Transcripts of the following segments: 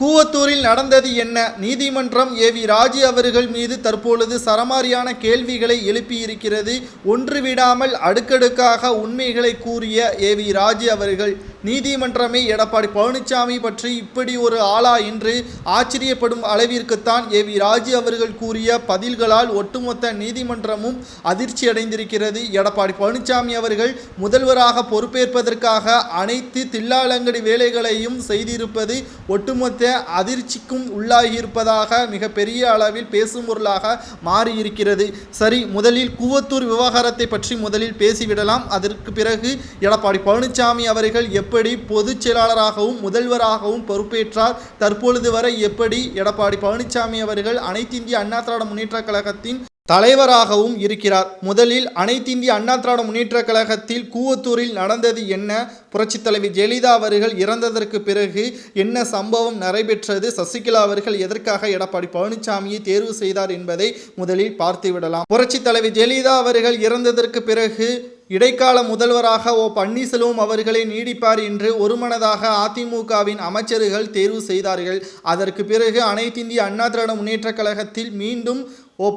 கூவத்தூரில் நடந்தது என்ன? நீதிமன்றம் ஏவி ராஜு அவர்கள் மீது தற்பொழுது சரமாரியான கேள்விகளை எழுப்பியிருக்கிறது. ஒன்று விடாமல் அடுக்கடுக்காக உண்மைகளை கூறிய ஏவி ராஜு அவர்கள் நீதிமன்றமே எடப்பாடி பழனிசாமி பற்றி இப்படி ஒரு ஆளா என்று ஆச்சரியப்படும் அளவிற்குத்தான் ஏவி ராஜு அவர்கள் கூறிய பதில்களால் ஒட்டுமொத்த நீதிமன்றமும் அதிர்ச்சியடைந்திருக்கிறது. எடப்பாடி பழனிசாமி அவர்கள் முதல்வராக பொறுப்பேற்பதற்காக அனைத்து தில்லாலங்கடி வேலைகளையும் செய்திருப்பது ஒட்டுமொத்த அதிர்ச்சிக்கும் உள்ளாகியிருப்பதாக மிகப்பெரிய அளவில் பேசும் பொருளாக மாறியிருக்கிறது. சரி, முதலில் கூவத்தூர் விவகாரத்தை பற்றி முதலில் பேசிவிடலாம். அதற்கு பிறகு எடப்பாடி பழனிசாமி அவர்கள் எப்படி பொதுச் செயலாளராகவும் முதல்வராகவும் பொறுப்பேற்றார், தற்பொழுது வரை எப்படி எடப்பாடி பழனிசாமி அவர்கள் அனைத்து இந்திய அண்ணா திராவிட முன்னேற்றக் கழகத்தின் தலைவராகவும் இருக்கிறார். முதலில் அனைத்து இந்திய அண்ணா திராவிட முன்னேற்றக் கழகத்தில் கூவத்தூரில் நடந்தது என்ன? புரட்சித் தலைவி ஜெயலலிதா அவர்கள் இறந்ததற்கு பிறகு என்ன சம்பவம் நடைபெற்றது? சசிகலா அவர்கள் எதற்காக எடப்பாடி பழனிசாமியை தேர்வு செய்தார் என்பதை முதலில் பார்த்துவிடலாம். புரட்சித் தலைவி ஜெயலலிதா அவர்கள் இறந்ததற்கு பிறகு இடைக்கால முதல்வராக பன்னீர்செல்வம் அவர்களை நீடிப்பார் என்று ஒருமனதாக அதிமுகவின் அமைச்சர்கள் தேர்வு செய்தார்கள். அதற்கு பிறகு அனைத்து இந்திய அண்ணா திராவிட முன்னேற்றக் கழகத்தில் மீண்டும்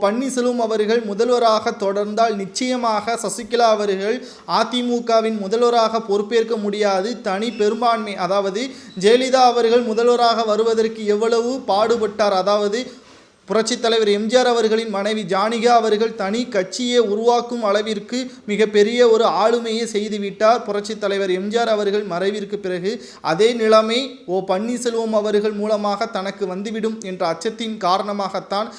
பன்னீர்செல்வம் அவர்கள் முதல்வராக தொடர்ந்தால் நிச்சயமாக சசிகலா அவர்கள் அதிமுகவின் முதல்வராக பொறுப்பேற்க முடியாது. தனி பெரும்பான்மை, அதாவது ஜெயலலிதா அவர்கள் முதல்வராக வருவதற்கு எவ்வளவு பாடுபட்டார், அதாவது புரட்சித் தலைவர் எம்ஜிஆர் அவர்களின் மனைவி ஜானகி அவர்கள் தனி கட்சியை உருவாக்கும் அளவிற்கு மிகப்பெரிய ஒரு ஆளுமையை செய்துவிட்டார் புரட்சித் தலைவர் எம்ஜிஆர் அவர்கள் மறைவிற்கு பிறகு. அதே நிலைமை பன்னீர்செல்வம் அவர்கள் மூலமாக தனக்கு வந்துவிடும் என்ற அச்சத்தின் காரணமாகத்தான்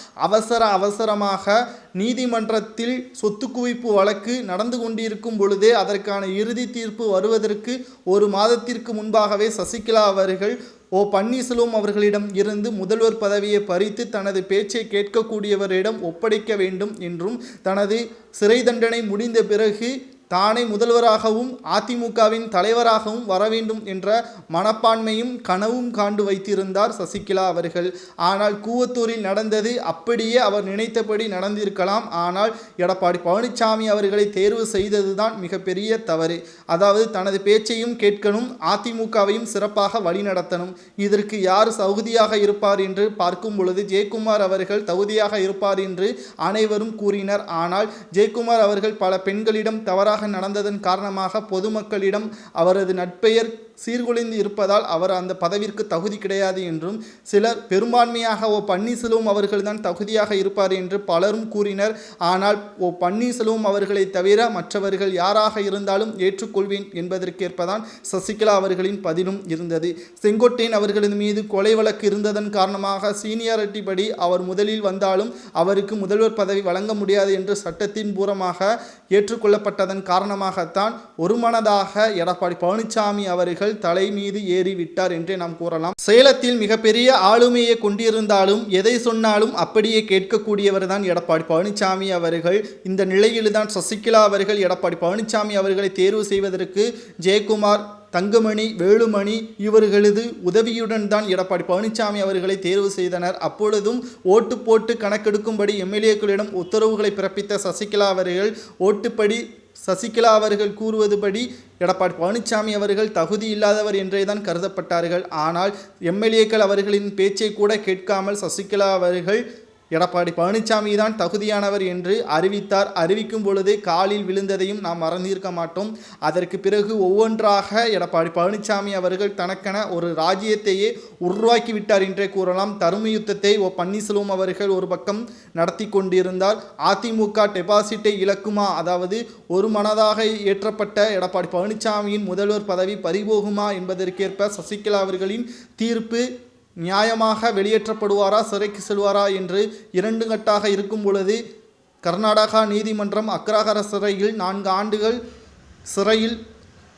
அவசரமாக நீதிமன்றத்தில் சொத்து குவிப்பு வழக்கு நடந்து கொண்டிருக்கும் பொழுதே அதற்கான இறுதி தீர்ப்பு வருவதற்கு ஒரு மாதத்திற்கு முன்பாகவே சசிகலா அவர்கள் பன்னீர்செல்வம் அவர்களிடம் இருந்து முதல்வர் பதவியை பறித்து தனது பேச்சை கேட்கக்கூடியவரிடம் ஒப்படைக்க வேண்டும் என்றும், தனது சிறை தண்டனை முடிந்த பிறகு தானே முதல்வராகவும் அதிமுகவின் தலைவராகவும் வர வேண்டும் என்ற மனப்பான்மையும் கனவும் காண்டு வைத்திருந்தார் சசிகலா அவர்கள். ஆனால் கூவத்தூரில் நடந்தது அப்படியே அவர் நினைத்தபடி நடந்திருக்கலாம். ஆனால் எடப்பாடி பழனிசாமி அவர்களை தேர்வு செய்ததுதான் மிகப்பெரிய தவறு. அதாவது தனது பேச்சையும் கேட்கணும், அதிமுகவையும் சிறப்பாக வழிநடத்தணும். இதற்கு யார் தகுதியாக இருப்பார் என்று பார்க்கும் பொழுது ஜெயக்குமார் அவர்கள் தகுதியாக இருப்பார் என்று அனைவரும் கூறினர். ஆனால் ஜெயக்குமார் அவர்கள் பல பெண்களிடம் தவறாக நடந்ததன் காரணமாக பொதுமக்களிடம் அவரது நட்பெயர் சீர்குலைந்து இருப்பதால் அவர் அந்த பதவிற்கு தகுதி கிடையாது என்றும், சிலர் பெரும்பான்மையாக பன்னீர்செல்வம் அவர்கள் தான் தகுதியாக இருப்பார் என்று பலரும் கூறினர். ஆனால் பன்னீர்செல்வம் அவர்களை தவிர மற்றவர்கள் யாராக இருந்தாலும் ஏற்றுக்கொள்வேன் என்பதற்கேற்பதான் சசிகலா அவர்களின் பதிலும் இருந்தது. செங்கோட்டையன் அவர்களது மீது கொலை வழக்கு இருந்ததன் காரணமாக சீனியாரிட்டி படி அவர் முதலில் வந்தாலும் அவருக்கு முதல்வர் பதவி வழங்க முடியாது என்று சட்டத்தின் பூர்வமாக ஏற்றுக்கொள்ளப்பட்டதன் காரணமாகத்தான் ஒருமனதாக எடப்பாடி பழனிசாமி அவர்கள் தலை மீது ஏறிவிட்டார் என்றே நாம் கூறலாம். சேலத்தில் மிகப்பெரிய ஆளுமையை கொண்டிருந்தாலும் எதை சொன்னாலும் அப்படியே கேட்கக்கூடியவர் தான் எடப்பாடி பழனிசாமி அவர்கள். இந்த நிலையில்தான் சசிகலா அவர்கள் எடப்பாடி பழனிசாமி அவர்களை தேர்வு செய்வதற்கு ஜெயக்குமார், தங்கமணி, வேலுமணி இவர்களது உதவியுடன் தான் எடப்பாடி பழனிசாமி அவர்களை தேர்வு செய்தனர். அப்பொழுதும் ஓட்டு போட்டு கணக்கெடுக்கும்படி எம்எல்ஏக்களிடம் உத்தரவுகளை பிறப்பித்த சசிகலா அவர்கள் ஓட்டுப்படி சசிகலா அவர்கள் கூறுவதுபடி எடப்பாடி பழனிசாமி அவர்கள் தகுதி இல்லாதவர் என்றே தான் கருதப்பட்டார்கள். ஆனால் எம்எல்ஏக்கள் அவர்களின் பேச்சை கூட கேட்காமல் சசிகலா அவர்கள் எடப்பாடி பழனிசாமி தான் தகுதியானவர் என்று அறிவித்தார். அறிவிக்கும் பொழுது காலில் விழுந்ததையும் நாம் மறந்திருக்க மாட்டோம். அதற்கு பிறகு ஒவ்வொன்றாக எடப்பாடி பழனிசாமி அவர்கள் தனக்கென ஒரு ராஜ்யத்தையே உருவாக்கி விட்டார் என்றே கூறலாம். தரும யுத்தத்தை பன்னீர்செல்வம் அவர்கள் ஒரு பக்கம் நடத்தி கொண்டிருந்தார். அதிமுக டெபாசிட்டை இழக்குமா, அதாவது ஒரு மனதாக ஏற்றப்பட்ட எடப்பாடி பழனிசாமியின் முதல்வர் பதவி பறிபோகுமா என்பதற்கேற்ப சசிகலா அவர்களின் தீர்ப்பு நியாயமாக வெளியேற்றப்படுவாரா, சிறைக்கு செல்வாரா என்று இரண்டு கட்டாக இருக்கும் பொழுது கர்நாடகா நீதிமன்றம் அக்ரஹார சிறையில் 4 ஆண்டுகள் சிறையில்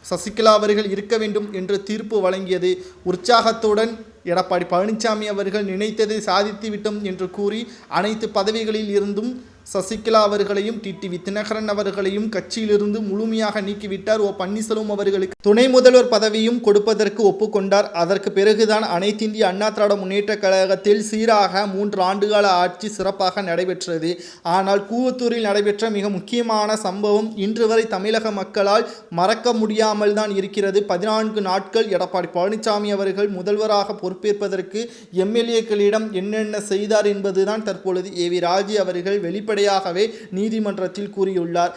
சசிகலா அவர்கள் இருக்க வேண்டும் என்று தீர்ப்பு வழங்கியது. உற்சாகத்துடன் எடப்பாடி பழனிசாமி அவர்கள் நினைத்ததை சாதித்து விட்டோம் என்று கூறி அனைத்து பதவிகளில் இருந்தும் சசிகலா அவர்களையும் டிடிவி தினகரன் அவர்களையும் கட்சியிலிருந்து முழுமையாக நீக்கிவிட்டார். பன்னீர்செல்வம் அவர்களுக்கு துணை முதல்வர் பதவியும் கொடுப்பதற்கு ஒப்புக்கொண்டார். அதற்கு பிறகுதான் அனைத்திந்திய அண்ணா திராவிட முன்னேற்ற கழகத்தில் சீராக 3 ஆண்டுகால ஆட்சி சிறப்பாக நடைபெற்றது. ஆனால் கூவத்தூரில் நடைபெற்ற மிக முக்கியமான சம்பவம் இன்று வரை தமிழக மக்களால் மறக்க முடியாமல் தான் இருக்கிறது. 14 நாட்கள் எடப்பாடி பழனிசாமி அவர்கள் முதல்வராக பொறுப்பேற்பதற்கு எம்எல்ஏக்களிடம் என்னென்ன செய்தார் என்பதுதான் தற்பொழுது ஏவி ராஜு அவர்கள் வெளிப்படையாகவே நீதிமன்றத்தில் கூறியுள்ளார்.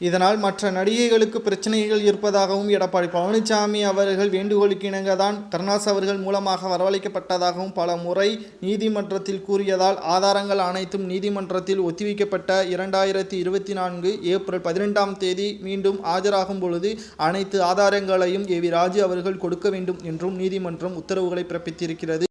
இதனால் மற்ற நடிகைகளுக்கு பிரச்சனைகள் இருப்பதாகவும் எடப்பாடி பழனிசாமி அவர்கள் வேண்டுகோளுக்கு இணங்க தான் கருணாஸ் அவர்கள் மூலமாக வரவழைக்கப்பட்டதாகவும் பல முறை நீதிமன்றத்தில் கூறியதால் ஆதாரங்கள் அனைத்தும் நீதிமன்றத்தில் ஒத்திவைக்கப்பட்ட 2024 ஏப்ரல் 12ஆம் தேதி மீண்டும் ஆஜராகும் பொழுது அனைத்து ஆதாரங்களையும் ஏவி ராஜு அவர்கள் கொடுக்க வேண்டும் என்றும் நீதிமன்றம் உத்தரவுகளை பிறப்பித்திருக்கிறது.